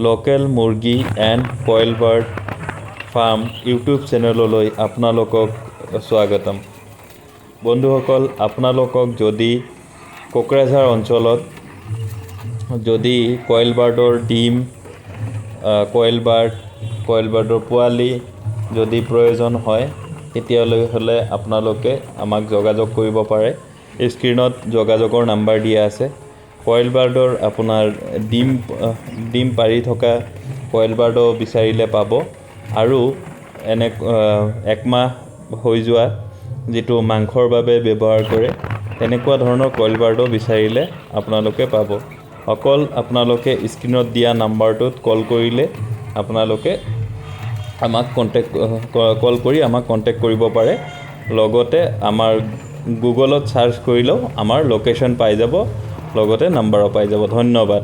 Local মুৰ্গী and quail bird farm YouTube চেনেললৈ আপোনালোকক স্বাগতম। বন্ধুসকল, আপোনালোকক যদি কোকৰাঝাৰ অঞ্চলত যদি কইল বাৰ্ডৰ ডিম, কইল বাৰ্ডৰ পোৱালি যদি প্ৰয়োজন হয় তেতিয়াহ'লে আপোনালোকে আমাক যোগাযোগ কৰিব পাৰে। স্ক্ৰীনত যোগাযোগৰ নাম্বাৰ দিয়া আছে। কইল বাৰ্ডৰ আপোনাৰ ডিম পাৰি থকা কইল বাৰ্ডো বিচাৰিলে পাব, আৰু একমাহ হৈ যোৱা যিটো মাংসৰ বাবে ব্যৱহাৰ কৰে তেনেকুৱা ধৰণৰ কইল বাৰ্ডো বিচাৰিলে আপোনালোকে পাব। অকল আপোনালোকে স্ক্ৰীনত দিয়া নাম্বাৰটোত কল কৰিলে আপোনালোকে আমাক কল কৰি আমাক কণ্টেক্ট কৰিব পাৰে। লগতে আমাৰ গুগলত চাৰ্চ কৰিলেও আমাৰ লোকেশ্যন পাই যাব, লগতে নাম্বাৰো পাই যাব। ধন্যবাদ।